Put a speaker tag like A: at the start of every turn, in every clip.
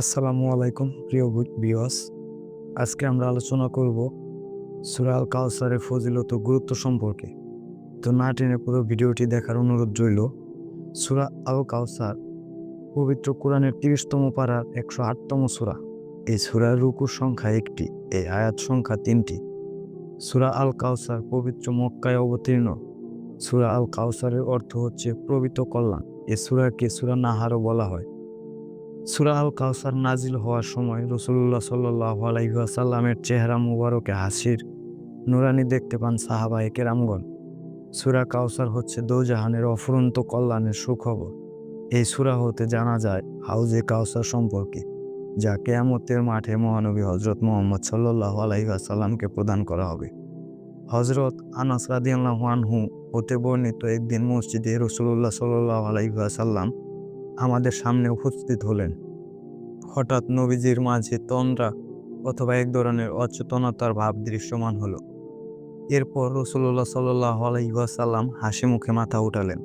A: আসসালামু আলাইকুম প্রিয় ভিউয়ার্স। আজকে আমরা আলোচনা করব সূরা আল কাউসারের ফজিলত ও গুরুত্ব সম্পর্কে। তো না টেনে পুরো ভিডিওটি দেখার অনুরোধ রইল। সূরা আল কাউসার পবিত্র কোরআনের ৩০তম পারার ১০৮তম সূরা। এই সূরার রুকুর সংখ্যা ১টি, এই আয়াত সংখ্যা ৩টি। সূরা আল কাউসার পবিত্র মক্কায় অবতীর্ণ। সূরা আল কাউসারের অর্থ হচ্ছে প্রভূত কল্যাণ। এ সূরাকে সূরা নাহারও বলা হয়। সূরা আল কাউসার নাজিল হওয়ার সময় রাসূলুল্লাহ সাল্লাল্লাহু আলাইহি ওয়াসাল্লামের চেহারা মুবারকে হাসির নুরানি দেখতে পান সাহাবায়ে কেরামগণ। সূরা কাউসার হচ্ছে দোজাহানের অফুরন্ত কল্যাণের সুখবর। এই সূরা হতে জানা যায় হাউজে কাউসার সম্পর্কে, যা কিয়ামতের মাঠে মহানবী হযরত মুহাম্মদ সাল্লাল্লাহু আলাইহি ওয়াসাল্লামকে প্রদান করা হবে। হযরত আনাস রাদিয়াল্লাহু আনহু হতে বর্ণিত, একদিন মসজিদে রাসূলুল্লাহ সাল্লাল্লাহু আলাইহি ওয়াসাল্লাম আমাদের সামনে উপস্থিত হলেন। হঠাৎ নবীজির মাঝে তন্দ্রা অথবা এক ধরনের অচেতনতার ভাব দৃশ্যমান হলো। এরপর রাসূলুল্লাহ সাল্লাল্লাহু আলাইহি ওয়াসাল্লাম হাসি মুখে মাথা উঠালেন।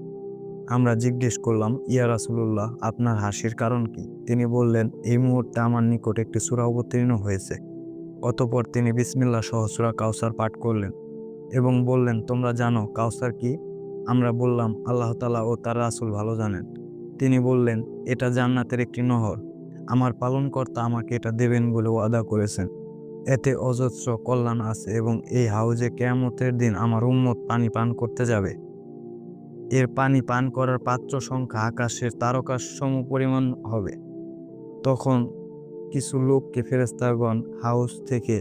A: আমরা জিজ্ঞেস করলাম, ইয়া রাসূলুল্লাহ, আপনার হাসির কারণ কি? তিনি বললেন, এই মুহূর্তে আমার নিকট একটি সূরা অবতীর্ণ হয়েছে। অতঃপর তিনি বিসমিল্লাহ সহ সূরা কাউসার পাঠ করলেন এবং বললেন, তোমরা জানো কাউসার কি? আমরা বললাম, আল্লাহ তাআলা ও তার রাসূল ভালো জানেন। তিনি বললেন, এটা জান্নাতের একটি নহর। আমার পালনকর্তা আমাকে এটা দেবেন বলে ওয়াদা করেছেন। এতে অজস্র কল্যাণ আছে এবং এই হাউজে কিয়ামতের দিন আমার উম্মত পানি পান করতে যাবে। এর পানি পান করার পাত্র সংখ্যা আকাশের তারকার সমপরিমাণ হবে। তখন কিছু লোককে ফেরেশতাগণ হাউজ থেকে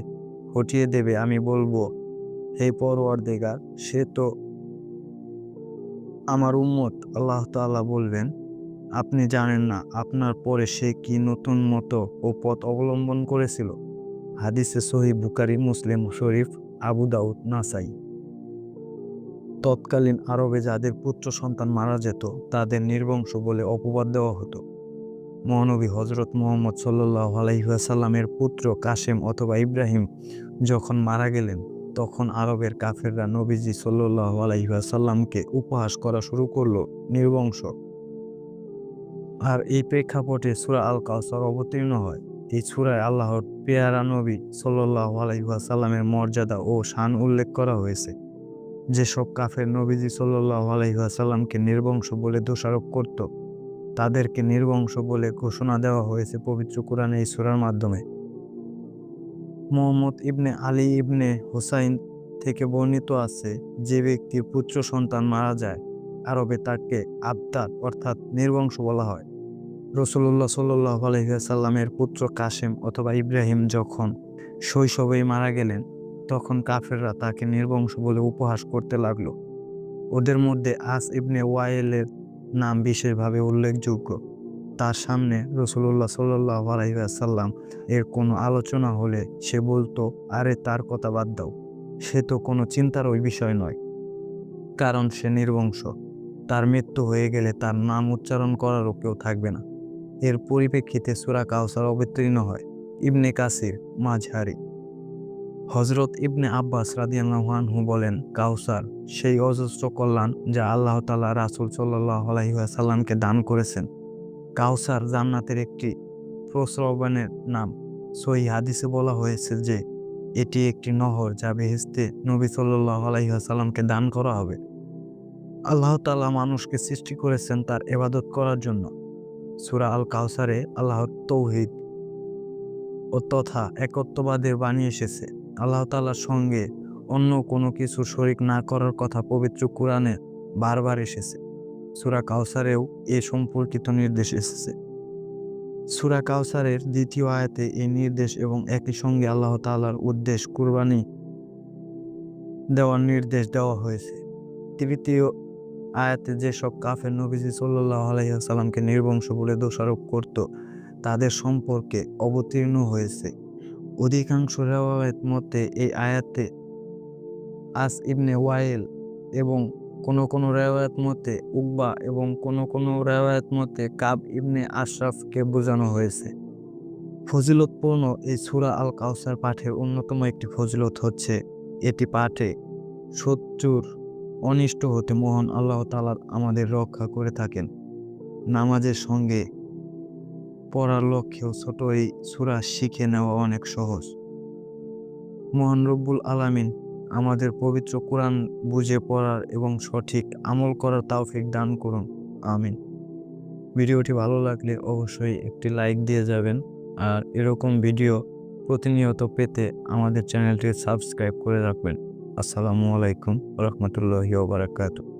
A: হটিয়ে দেবে। আমি বলবো, হে পরওয়ারদিগার, সে তো আমার উম্মত। আল্লাহ তাআলা বলবেন, আপনি জানেন না আপনার পরে সে কি নতুন মত ও পথ অবলম্বন করেছিল। হাদিসে সহিহ বুখারী, মুসলিম শরীফ, আবু দাউদ, নাসাই। তৎকালীন আরবে যাদের পুত্র সন্তান মারা যেত তাদের নির্বংশ বলে অপবাদ দেওয়া হতো। মহানবী হযরত মুহাম্মদ সাল্লাল্লাহু আলাইহি ওয়াসাল্লামের পুত্র কাসেম অথবা ইব্রাহিম যখন মারা গেলেন, তখন আরবের কাফেররা নবীজি সাল্লাল্লাহু আলাইহি ওয়াসাল্লামকে উপহাস করা শুরু করলো নির্বংশ। আর এই প্রেক্ষাপটে সূরা আল কাউসার অবতীর্ণ হয়। এই সূরায় আল্লাহর পেয়ারা নবী সাল্লাল্লাহু আলাইহি ওয়াসাল্লামের মর্যাদা ও শান উল্লেখ করা হয়েছে। যেসব কাফের নবীজি সাল্লাল্লাহু আলাইহি ওয়াসাল্লামকে নির্বংশ বলে দোষারোপ করত, তাদেরকে নির্বংশ বলে ঘোষণা দেওয়া হয়েছে পবিত্র কোরআনে এই সূরার মাধ্যমে। মুহাম্মদ ইবনে আলী ইবনে হুসাইন থেকে বর্ণিত আছে, যে ব্যক্তির পুত্র সন্তান মারা যায় আরবে তাকে আবতার অর্থাৎ নির্বংশ বলা হয়। রাসূলুল্লাহ সাল্লাল্লাহু আলাইহি ওয়াসাল্লামের পুত্র কাসেম অথবা ইব্রাহিম যখন শৈশবেই মারা গেলেন, তখন কাফেররা তাকে নির্বংশ বলে উপহাস করতে লাগলো। ওদের মধ্যে আস ইবনে ওয়াইলের নাম বিশেষভাবে উল্লেখযোগ্য। তার সামনে রাসূলুল্লাহ সাল্লাল্লাহু আলাইহি ওয়াসাল্লাম এর কোনো আলোচনা হলে সে বলতো, আরে তার কথা বাদ দাও, সে তো কোনো চিন্তারই বিষয় নয়, কারণ সে নির্বংশ। তার মৃত্যু হয়ে গেলে তার নাম উচ্চারণ করারও কেউ থাকবে না। এর পরিপ্রেক্ষিতে সূরা কাউসার অবতীর্ণ হয়। ইবনে কাসির, মাঝহারি। হযরত ইবনে আব্বাস রাদিয়াল্লাহু আনহু বলেন, কাউসার সেই অজস্র কল্যাণ যা আল্লাহ তাআলা রাসূল সাল্লাল্লাহু আলাইহি ওয়াসাল্লামকে দান করেছেন। কাউসার জান্নাতের একটি প্রস্রবণের নাম। সহিহ হাদিসে বলা হয়েছে যে এটি একটি নহর যা বেহেশতে নবী সাল্লাল্লাহু আলাইহি ওয়াসাল্লামকে দান করা হবে। আল্লাহ তাআলা মানুষকে সৃষ্টি করেছেন তার ইবাদত করার জন্য। সূরা আল কাউসারে আল্লাহর তাওহীদ ও তথা একত্ববাদের বাণী এসেছে। আল্লাহ তাআলার সঙ্গে অন্য কোনো কিছু শরীক না করার কথা পবিত্র কোরআনে বারবার এসেছে। সূরা কাউসারেও এ সম্পর্কিত নির্দেশ এসেছে। সূরা কাউসারের ২য় আয়াতে এই নির্দেশ এবং একই সঙ্গে আল্লাহ তাআলার উদ্দেশ্য কুরবানি দেওয়ার নির্দেশ দেওয়া হয়েছে। ৩য় আয়াতে যেসব কাফের নবীজি সাল্লাল্লাহু আলাইহি ওয়াসাল্লামকে নির্বংশ বলে দোষারোপ করত, তাদের সম্পর্কে অবতীর্ণ হয়েছে। অধিকাংশ রিওয়ায়াত মতে এই আয়াতে আস ইবনে ওয়াইল এবং কোনো রিওয়ায়াত মতে উকবা এবং কোনো রিওয়ায়াত মতে কাব ইবনে আশরাফকে বোঝানো হয়েছে। ফজিলতপূর্ণ এই সূরা আল কাউসার পাঠের অন্যতম একটি ফজিলত হচ্ছে, এটি পাঠে শত্রুর অনিষ্ট হতে মহান আল্লাহ তাআলা আমাদের রক্ষা করে থাকেন। নামাজের সঙ্গে পড়ার লক্ষ্যেও ছোট এই সূরা শিখে নেওয়া অনেক সহজ। মহান রব্বুল আলামিন আমাদের পবিত্র কোরআন বুঝে পড়ার এবং সঠিক আমল করার তৌফিক দান করুন। আমিন। ভিডিওটি ভালো লাগলে অবশ্যই একটি লাইক দিয়ে যাবেন। আর এরকম ভিডিও প্রতিনিয়ত পেতে আমাদের চ্যানেলটি সাবস্ক্রাইব করে রাখবেন। আসসালামু আলাইকুম ওয়া রাহমাতুল্লাহি ওয়া বারাকাতুহু।